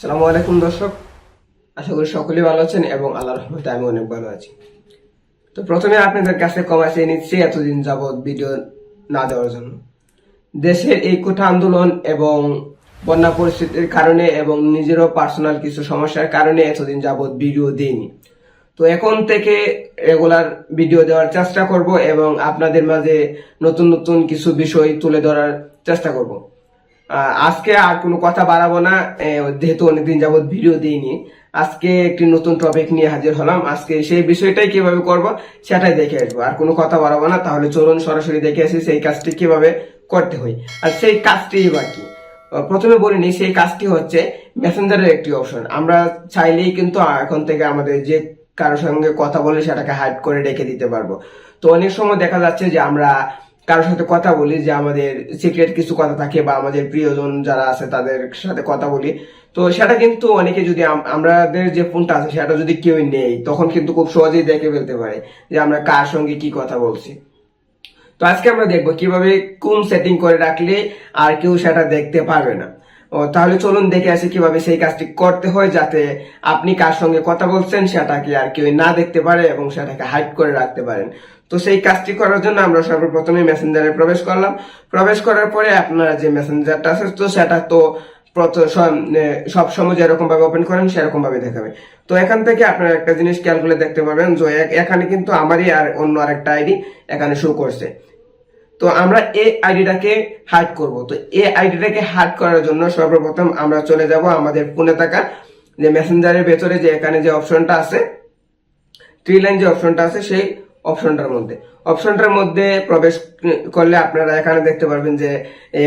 আসসালামু আলাইকুম দর্শক, আশা করি সকলেই ভালো আছেন এবং আল্লাহর রহমতে আমি অনেক ভালো আছি। তো প্রথমে আপনাদের কাছে ক্ষমা চেয়ে নিচ্ছি এতদিন যাবৎ ভিডিও না দেওয়ার জন্য। দেশের এই কোটা আন্দোলন এবং বন্যা পরিস্থিতির কারণে এবং নিজেরও পার্সোনাল কিছু সমস্যার কারণে এতদিন যাবৎ ভিডিও দিইনি। তো এখন থেকে রেগুলার ভিডিও দেওয়ার চেষ্টা করব এবং আপনাদের মাঝে নতুন নতুন কিছু বিষয় তুলে ধরার চেষ্টা করব। আজকে আর কোনো কথা বাড়াবো না, যেহেতু অনেকদিন যাবত ভিডিও দিইনি। আজকে একটি নতুন টপিক নিয়ে হাজির হলাম। আজকে সেই বিষয়টাই কিভাবে করব সেটাই দেখে আসবো। আর কোনো কথা বাড়াবো না, তাহলে চলুন সরাসরি দেখে আসি সেই কাজটি কিভাবে করতে হয়। আর সেই কাজটি বাকি প্রথমে বলে নিই, সেই কাজটি হচ্ছে মেসেঞ্জারের একটি অপশন। আমরা চাইলেই কিন্তু এখন থেকে আমাদের যে কারোর সঙ্গে কথা বলে সেটাকে হাইড করে রেখে দিতে পারবো। তো অনেক সময় দেখা যাচ্ছে যে আমরা কারোর সাথে কথা বলি, যে আমাদের সিক্রেট কিছু কথা থাকে বা আমাদের প্রিয়জন যারা আছে তাদের সাথে কথা বলি, তো সেটা কিন্তু অনেকে যদি আমাদের যে ফোনটা আছে সেটা যদি কেউ নেই, তখন কিন্তু খুব সহজেই দেখে ফেলতে পারে যে আমরা কার সঙ্গে কি কথা বলছি। তো আজকে আমরা দেখবো কিভাবে কোন সেটিং করে রাখলে আর কেউ সেটা দেখতে পারবে না। তাহলে চলুন দেখে আসি কিভাবে সেই কাজটি করতে হয়, যাতে আপনি কার সঙ্গে কথা বলছেন সেটাকে আর কেউ না দেখতে পারে এবং সেটাকে হাইড করে রাখতে পারেন। তো সেই কাজটি করার জন্য আমরা সর্বপ্রথমে মেসেঞ্জারে প্রবেশ করলাম। প্রবেশ করার পরে আপনার যে মেসেঞ্জারটা আছে তো সেটা তো সব সময় যেরকম ভাবে ওপেন করেন সেরকম ভাবে দেখাবে। তো এখান থেকে আপনারা একটা জিনিস খেয়াল করে দেখতে পাবেন যে এখানে কিন্তু আমারই আর অন্য আরেকটা আইডি এখানে শো করছে। তো আমরা এই আইডিটাকে হাইড করব। তো এই আইডিটাকে হাইড করার জন্য সর্বপ্রথম আমরা চলে যাব আমাদের ফোনে থাকা যে মেসেঞ্জারের ভেতরে যে এখানে যে অপশনটা আছে, থ্রি লাইন যে অপশনটা আছে, সেই অপশনটার মধ্যে প্রবেশ করলে আপনারা এখানে দেখতে পারবেন যে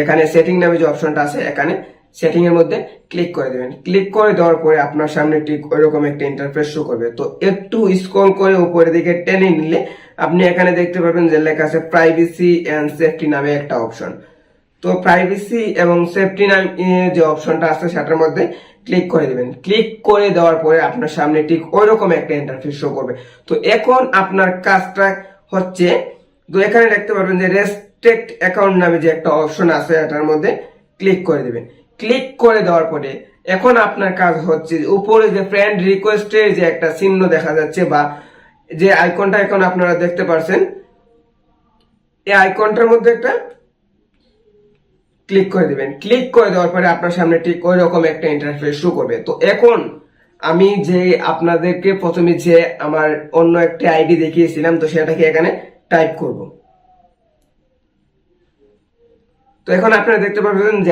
এখানে সেটিং নামে যে অপশনটা আছে, এখানে সেটিং এর মধ্যে ক্লিক করে দেবেন। ক্লিক করে দেওয়ার পরে আপনার সামনে ঠিক ওইরকম একটা ইন্টারফেস শো করবে। তো একটু স্ক্রল করে উপরের দিকে টেনে নিলে আপনি এখানে দেখতে পাবেন যে লেখা আছে প্রাইভেসি এন্ড সেফটি নামে একটা অপশন। তো প্রাইভেসি এবং সেফটি নামে যে অপশনটা আছে সেটার মধ্যে ক্লিক করে দিবেন। ক্লিক করে দেওয়ার পরে আপনার সামনে ঠিক ওইরকম একটা ইন্টারফেস শো করবে। তো এখন আপনার কাজটা হচ্ছে, তো এখানে দেখতে পারবেন যে রেস্ট্রিক্ট অ্যাকাউন্ট নামে যে একটা অপশন আছে এটার মধ্যে ক্লিক করে দিবেন। ক্লিক করে দেওয়ার পরে এখন আপনার কাজ হচ্ছে উপরে যে ফ্রেন্ড রিকোয়েস্টের যে একটা চিহ্ন দেখা যাচ্ছে বা যে আইকনটা এখন আপনারা দেখতে পাচ্ছেন, এই আইকনটার মধ্যে একটা ক্লিক করে দিবেন। ক্লিক করে দেওয়ার পরে আপনার সামনে ঠিক ওই রকম একটা ইন্টারফেস শো করবে। তো এখন আমি যে আপনাদেরকে প্রথমে যে আমার অন্য একটা আইডি দেখিয়েছিলাম, তো সেটাকে এখানে টাইপ করব। তো এখন আপনারা দেখতে পাবেন যে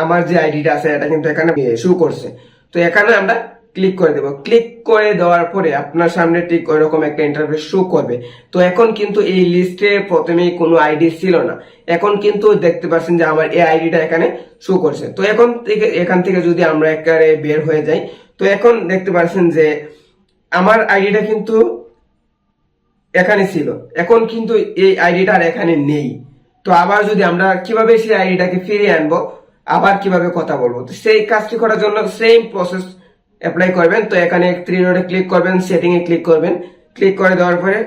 আমার যে আইডিটা আছে এটা কিন্তু এখানে শো করছে। তো এখানে আমরা ক্লিক করে দেব। ক্লিক করে দেওয়ার পরে আপনার সামনে ঠিক ওইরকম একটা ইন্টারফেস শো করবে। তো এখন কিন্তু এই লিস্টে প্রথমেই কোনো আইডি ছিল না, এখন কিন্তু দেখতে পাচ্ছেন যে আমার এই আইডিটা এখানে শো করছে। তো এখান থেকে যদি আমরা একেবারে বের হয়ে যাই, তো এখন দেখতে পাচ্ছেন যে আমার আইডিটা কিন্তু এখানে ছিল, এখন কিন্তু এই আইডিটা আর এখানে নেই। তো আবার যদি আমরা কিভাবে সেই আইডিটাকে ফিরিয়ে আনবো, আবার কিভাবে কথা বলবো, তো সেই কাজটি করার জন্য সেম প্রসেস অ্যাপ্লাই করবেন। তো এখানে থ্রি ডটে ক্লিক করবেন, সেটিং এ ক্লিক করবেন। ক্লিক করে দেওয়ার পরে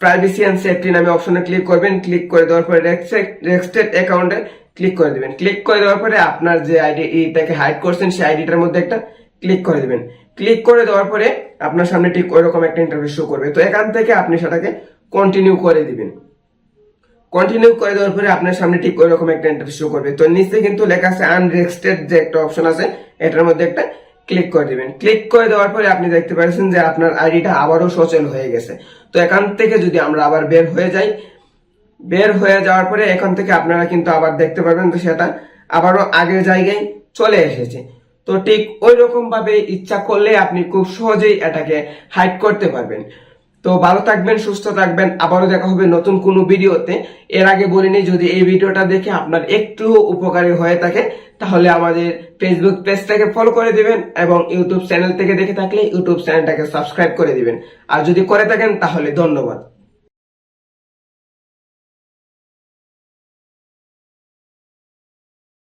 প্রাইভেসি এন্ড সেফটি নামে অপশনে ক্লিক করবেন। ক্লিক করে দেওয়ার পরে রেস্ট্রিক্টেড অ্যাকাউন্টে ক্লিক করে দিবেন। ক্লিক করে দেওয়ার পরে আপনার যে আইডিটাকে হাইড করছেন সেই আইডিটার মধ্যে একটা ক্লিক করে দিবেন। ক্লিক করে দেওয়ার পরে আপনার সামনে ঠিক ওইরকম একটা ইন্টারফেস শো করবে। তো এখান থেকে আপনি সেটাকে কন্টিনিউ করে দিবেন। কন্টিনিউ করে দেওয়ার পরে আপনার সামনে ঠিক ওইরকম একটা ইন্টারফেস শো করবে। তো নিচে কিন্তু লেখা আছে আনরেস্ট্রিক্টেড যে একটা অপশন আছে, এটার মধ্যে একটা ক্লিক করে দিবেন। ক্লিক করে দেওয়ার পরে আপনি দেখতে পাচ্ছেন যে আপনার আইডিটা আবারও সচল হয়ে গেছে। তো এখান থেকে যদি আমরা আবার বের হয়ে যাই, বের হয়ে যাওয়ার পরে এখান থেকে আপনারা কিন্তু আবার দেখতে পাবেন তো সেটা আবারও আগের জায়গায় চলে এসেছে। তো ঠিক ওই রকম ভাবে ইচ্ছা করলে আপনি খুব সহজেই এটাকে হাইড করতে পারবেন। তো ভালো থাকবেন, সুস্থ থাকবেন, আবারও দেখা হবে নতুন কোনো ভিডিওতে। এর আগে বলিনি, যদি এই ভিডিওটা দেখে আপনার একটু উপকারী হয়ে থাকে তাহলে আমাদের ফেসবুক পেজটাকে ফলো করে দিবেন এবং ইউটিউব চ্যানেল থেকে দেখে থাকলে ইউটিউব চ্যানেলটাকে সাবস্ক্রাইব করে দিবেন। আর যদি করে থাকেন তাহলে ধন্যবাদ।